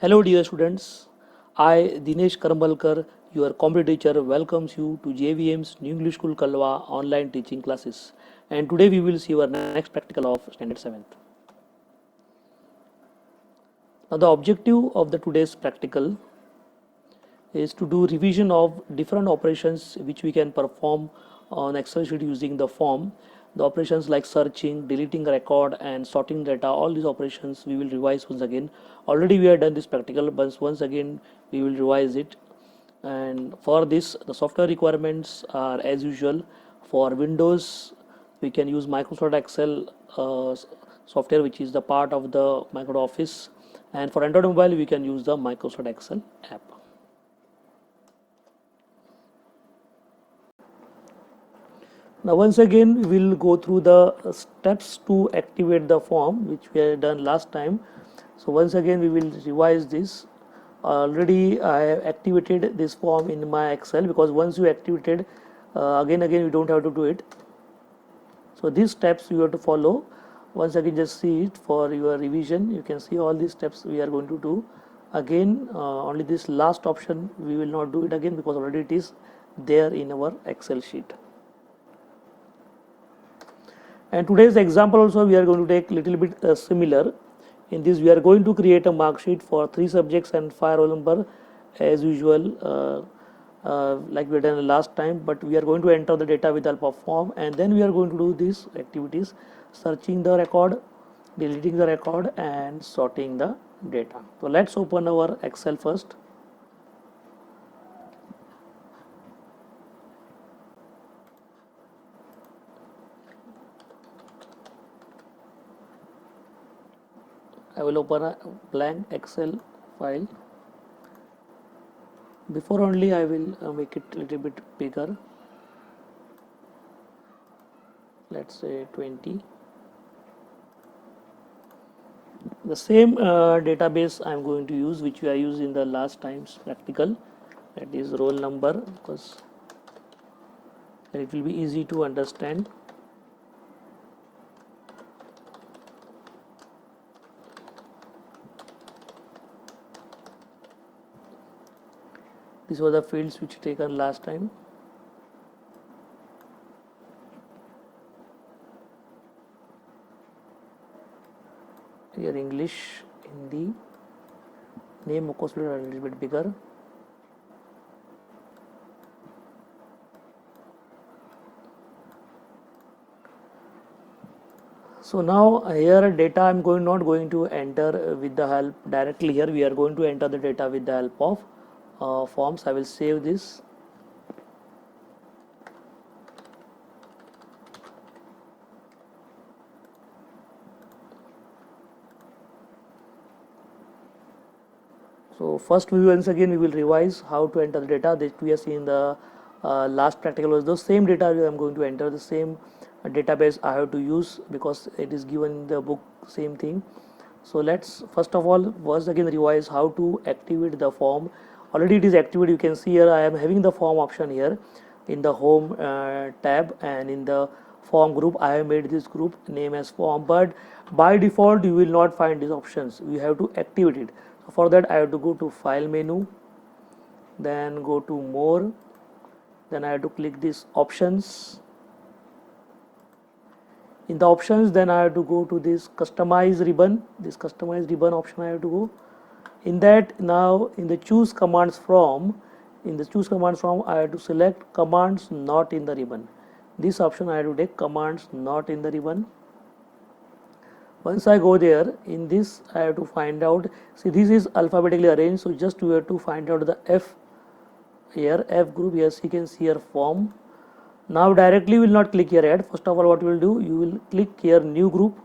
Hello, dear students. I, Dinesh Karambalkar, your computer teacher, welcomes you to JVM's New English School Kalwa online teaching classes. And today we will see our next practical of Standard 7th. Now, the objective of the today's practical is to do revision of different operations which we can perform on Excel sheet using the form. The operations like searching, deleting a record, and sorting data, all these operations we will revise once again. Already we have done this practical, but once again we will revise it. And for this, the software requirements are as usual. For Windows, we can use Microsoft Excel software, which is the part of the Microsoft Office. And for Android mobile, we can use the Microsoft Excel app. Now once again we will go through the steps to activate the form which we had done last time. So once again we will revise this. Already I have activated this form in my Excel, because once you activated again you don't have to do it. So these steps you have to follow. Once again just see it for your revision. You can see all these steps we are going to do. Again only this last option we will not do it again, because already it is there in our Excel sheet. And today's example also we are going to take little bit similar. In this we are going to create a mark sheet for 3 subjects and 5 roll number as usual, like we done last time, but we are going to enter the data with the help of form, and then we are going to do these activities: searching the record, deleting the record, and sorting the data. So let's open our Excel first. I will open a blank Excel file. Before only I will make it a little bit bigger. Let's say 20. The same database I am going to use, which we are used in the last time's practical, that is roll number, because it will be easy to understand. These were the fields which taken last time. Here English, Hindi, name of course a little bit bigger. So now here data I am not going to enter with the help directly. Here we are going to enter the data with the help of forms. I will save this. So first once again we will revise how to enter the data that we have seen in the last practical. Was the same data I am going to enter, the same database I have to use, because it is given in the book, same thing. So let's first of all once again revise how to activate the form. Already it is activated. You can see here I am having the form option here in the home tab, and in the form group I have made this group name as form, but by default you will not find these options. You have to activate it. So for that I have to go to file menu, then go to more, then I have to click this options. In the options then I have to go to this customize ribbon. This customize ribbon option I have to go. In that, now in the choose commands from, I have to select commands not in the ribbon. This option I have to take commands not in the ribbon. Once I go there, in this I have to find out, see this is alphabetically arranged, so just we have to find out the F here, F group. Yes, you can see here form. Now directly will not click here add. First of all what you will do, you will click here new group,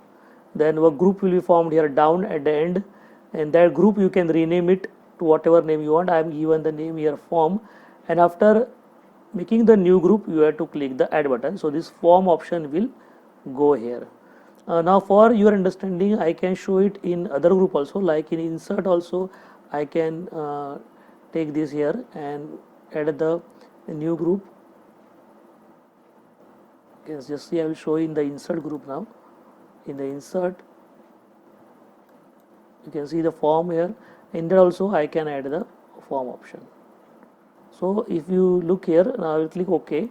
then a group will be formed here down at the end, and that group you can rename it to whatever name you want. I am given the name here form, and after making the new group you have to click the add button. So this form option will go here. Now for your understanding I can show it in other group also, like in insert also I can take this here and add the new group. Yes, just see I will show in the insert group now. In the insert you can see the form here, In that also I can add the form option. So if you look here, now I will click OK.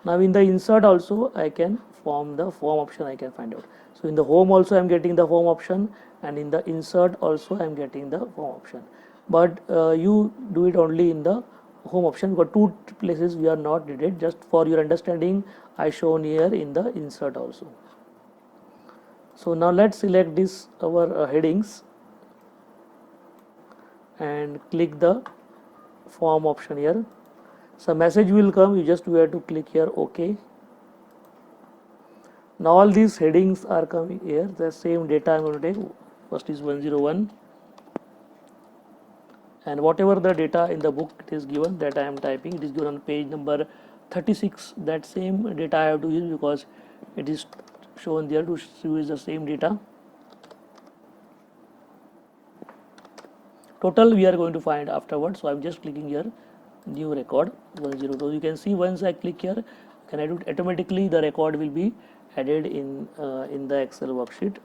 Now in the insert also I can form the form option, I can find out. So in the home also I am getting the form option, and in the insert also I am getting the form option. But you do it only in the home option, but two places we are not needed. Just for your understanding, I shown here in the insert also. So now let's select this our headings and click the form option here. So message will come, you just have to click here OK. Now all these headings are coming here, the same data I'm going to take. First is 101, and whatever the data in the book it is given, that I am typing, it is given on page number 36. That same data I have to use because it is shown there to use the same data. Total we are going to find afterwards, so I'm just clicking here new record 102. You can see once I click here, can I do it automatically, the record will be added in the Excel worksheet.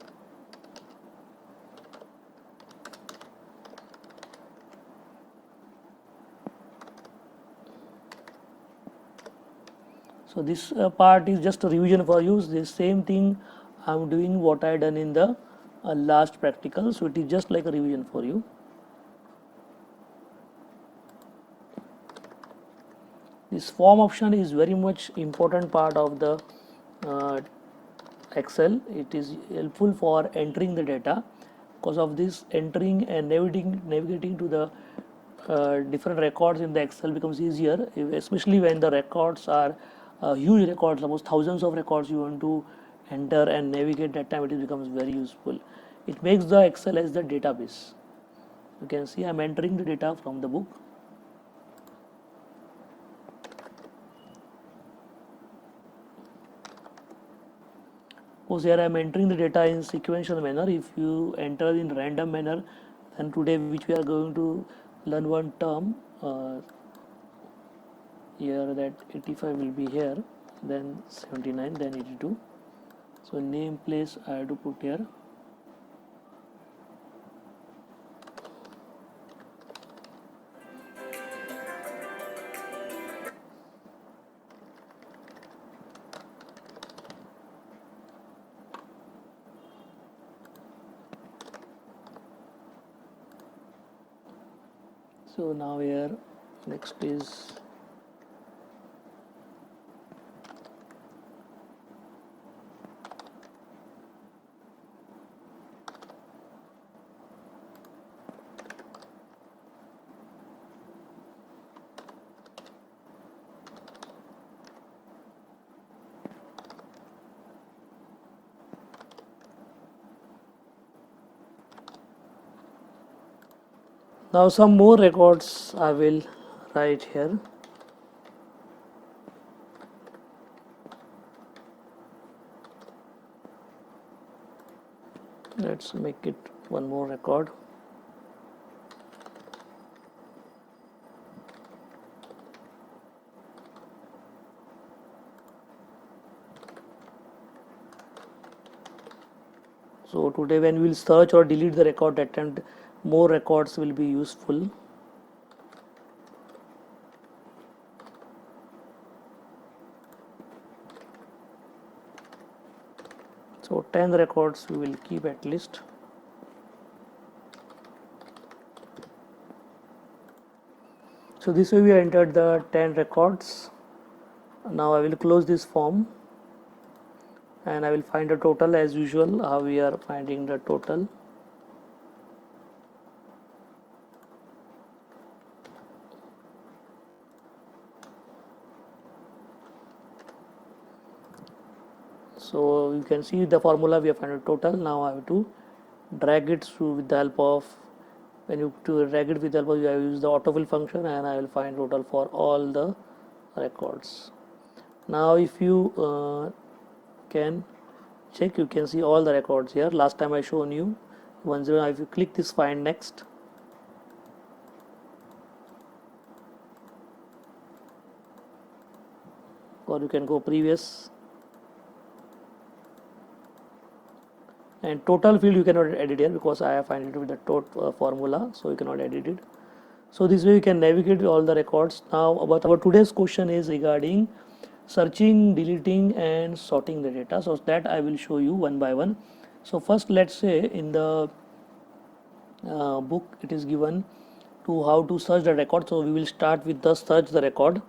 So this part is just a revision for you. This same thing I'm doing what I done in the last practical, so it is just like a revision for you. This form option is very much important part of the Excel. It is helpful for entering the data. Because of this, entering and navigating to the different records in the Excel becomes easier, especially when the records are huge records, almost thousands of records you want to enter and navigate. That time it becomes very useful. It makes the Excel as the database. You can see I'm entering the data from the book. Suppose here I am entering the data in sequential manner. If you enter in random manner, then today which we are going to learn one term here, that 85 will be here, then 79, then 82. So name place I have to put here. So now here next is now some more records I will write here. Let's make it one more record. So today when we will search or delete the record, that time more records will be useful. So 10 records we will keep at least. So this way we entered the 10 records. Now I will close this form and I will find the total as usual, how we are finding the total. So you can see the formula, we have found a total. Now I have to drag it through with the help of, when you to drag it with the help of, you have used the autofill function, and I will find total for all the records. Now if you can check, you can see all the records here. Last time I shown you 10. If you click this find next, or you can go previous. and total field you cannot edit here because I have find it with the total formula, so you cannot edit it. So this way you can navigate all the records. Now about our today's question is regarding searching, deleting and sorting the data. So that I will show you one by one. So first let's say in the book it is given to how to search the record. So we will start with the search the record.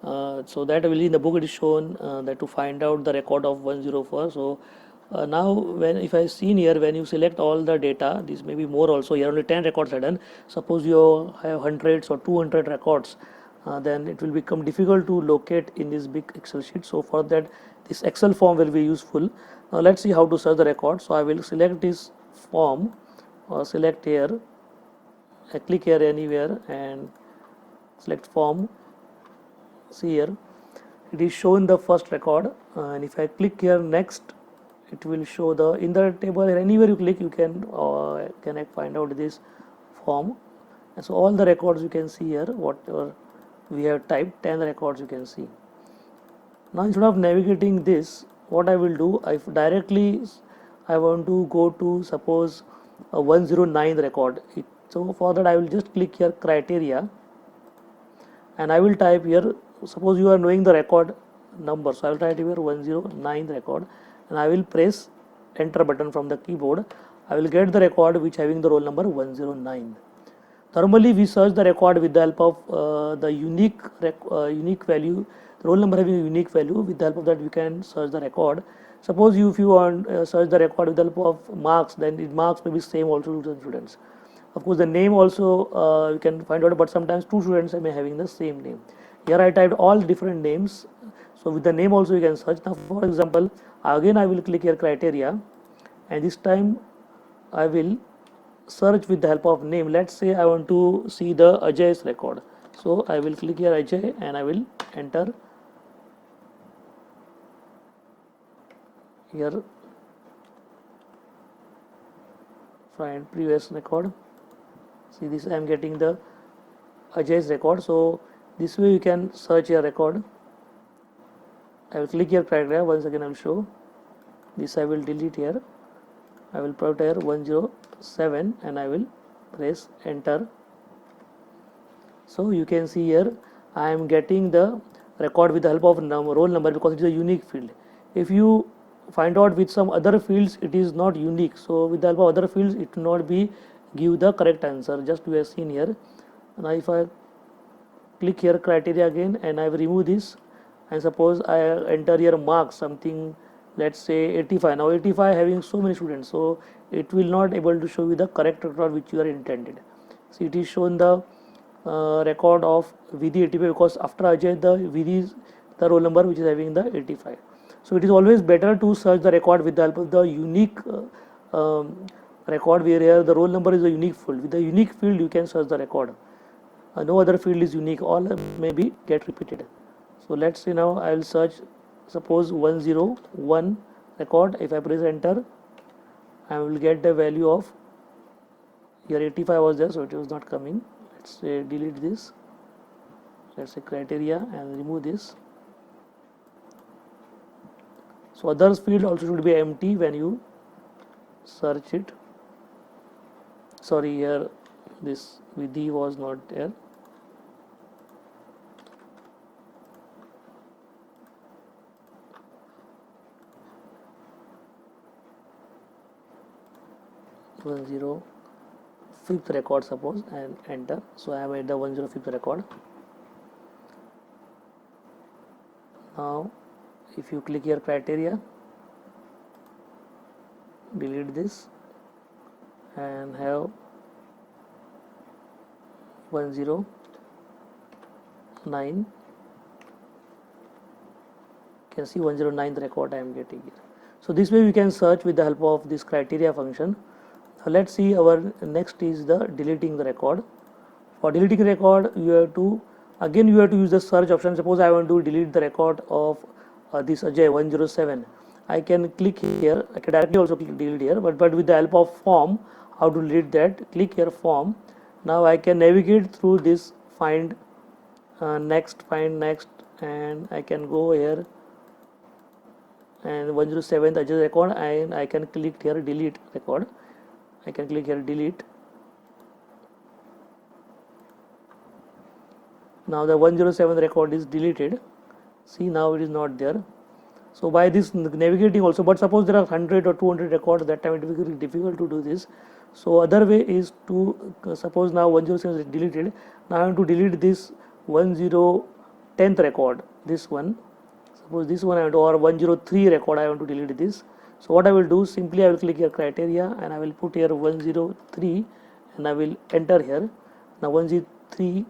So that will in the book it is shown that to find out the record of 104. So now when if I see here, when you select all the data, this may be more also, here only 10 records are done. Suppose you have hundreds or 200 records, then it will become difficult to locate in this big Excel sheet. So for that this Excel form will be useful. Now let's see how to search the record. So I will select this form or select here, I click here anywhere and select form. See here it is shown the first record, and if I click here next, it will show the in the table anywhere you click you can find out this form. And so all the records you can see here, whatever we have typed, 10 records you can see. Now instead of navigating this, what I will do, if directly I want to go to suppose a 109 record, so for that I will just click here criteria and I will type here, suppose you are knowing the record number, so I will type here 109 record and I will press enter button from the keyboard. I will get the record which having the roll number 109. Normally we search the record with the help of the unique value, the roll number having a unique value. With the help of that we can search the record. Suppose if you want search the record with the help of marks, then the marks may be same also to the students. Of course the name also you can find out, but sometimes two students may having the same name. Here I typed all different names, so with the name also you can search. Now for example, again I will click here criteria and this time I will search with the help of name. Let's say I want to see the Ajay's record, so I will click here Ajay and I will enter here, find previous record. See this, I am getting the Ajay's record. So this way you can search your record. I will click here criteria, once again I will show this, I will delete here, I will put here 107 and I will press enter. So you can see here I am getting the record with the help of roll number because it is a unique field. If you find out with some other fields it is not unique, so with the help of other fields it will not be give the correct answer. Just we have seen here. Now if I click here criteria again and I will remove this and suppose I enter here marks something, let's say 85. Now 85 having so many students, so it will not able to show you the correct record which you are intended. So it is shown the record of Vidhi 85 because after Ajay the Vidhi is the roll number which is having the 85. So it is always better to search the record with the help of the unique record, where here the roll number is a unique field. With the unique field you can search the record. No other field is unique, all may be get repeated. So let's say now I will search suppose 101 record. If I press enter, I will get the value of here 85 was there, so it was not coming. Let's say delete this, let's say criteria and remove this. So others field also should be empty when you search it. Sorry, here this Vidhi was not there. fifth record suppose and enter. So I have made the 105th record. Now if you click here criteria, delete this and have 109. You can see 109th record I am getting here. So this way we can search with the help of this criteria function. Now let's see our next is the deleting the record. For deleting record you have to use the search option. Suppose I want to delete the record of this Ajay 107. I can click here, I can directly also click delete here, but with the help of form, how to delete that, click here form. Now I can navigate through this find next, and I can go here and 107th adjust record, and I can click here delete record. I can click here delete. Now the 107th record is deleted. See, now it is not there. So by this navigating also, but suppose there are 100 or 200 records, that time it will be difficult to do this. So other way is to suppose now 107 is deleted. Now I want to delete this 1010th record, this one. Suppose this one I want to, or 103 record I want to delete this. So what I will do, simply I will click here criteria and I will put here 103 and I will enter here. Now 103,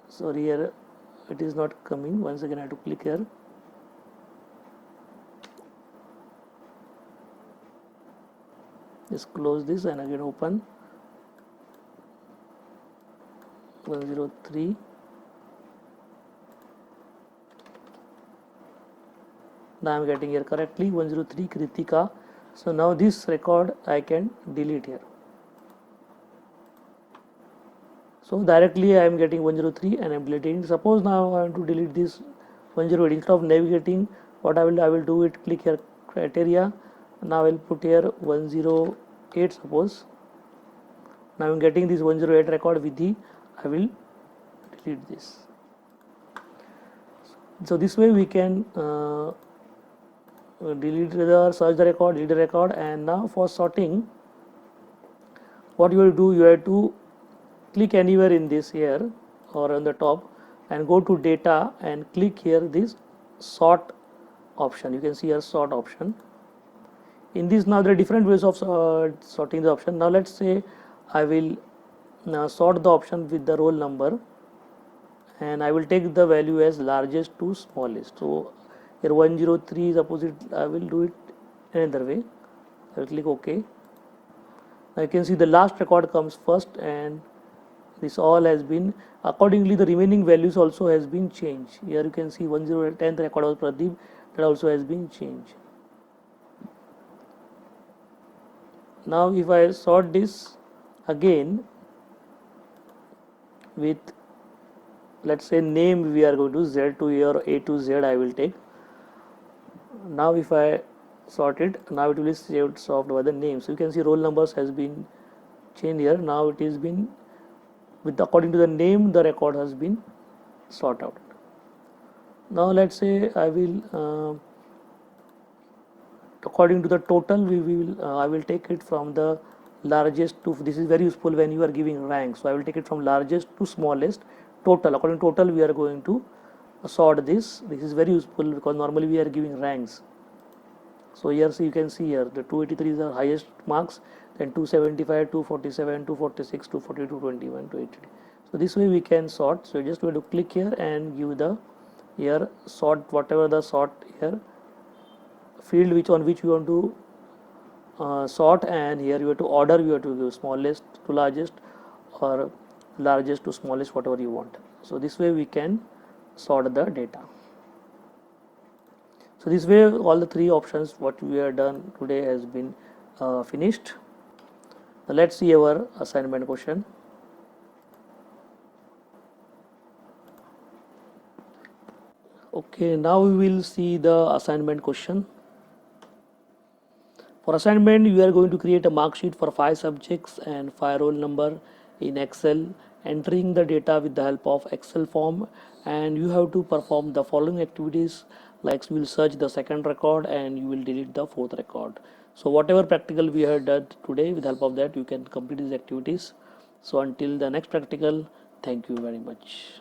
sorry, here it is not coming. Once again I have to click here. Just close this and again open. 103. Now I am getting here correctly 103 Kritika. So now this record I can delete here. So directly I am getting 103 and I am deleting. Suppose now I want to delete this 108. Instead of navigating, what I will do it, click here criteria. Now I will put here 108 suppose. Now I am getting this 108 record with the, I will delete this. So this way we can delete the search the record, delete the record. And now for sorting, what you will do, you have to click anywhere in this here or on the top and go to data and click here this sort option. You can see here sort option. In this, now there are different ways of sorting the option. Now let's say I will sort the option with the roll number and I will take the value as largest to smallest. So here 103 is opposite, I will do it another way. I will click OK. Now you can see the last record comes first and this all has been, accordingly the remaining values also has been changed. Here you can see 110th record was Pradeep, that also has been changed. Now if I sort this again with, let's say name, we are going to Z to A or A to Z I will take. Now if I sort it, now it will be saved solved by the name. So you can see roll numbers has been changed here. Now it is been with according to the name, the record has been sorted out. Now let's say I will according to the total, I will take it from the largest to, this is very useful when you are giving ranks. So I will take it from largest to smallest total. According to total, we are going to sort this. This is very useful because normally we are giving ranks. So here, so you can see here the 283 is the highest marks, then 275, 247, 246, 242, 221, 280. So this way we can sort. So just going to click here and give the here sort, whatever the sort here field which on which you want to sort, and here you have to order, you have to give smallest to largest or largest to smallest, whatever you want. So this way we can sort the data. So this way all the three options what we have done today has been finished. Now let's see our assignment question. Okay, now we will see the assignment question. For assignment, you are going to create a mark sheet for 5 subjects and 5 roll number in Excel, entering the data with the help of Excel form, and you have to perform the following activities, like you will search the second record and you will delete the fourth record. So whatever practical we have done today, with the help of that you can complete these activities. So until the next practical, thank you very much.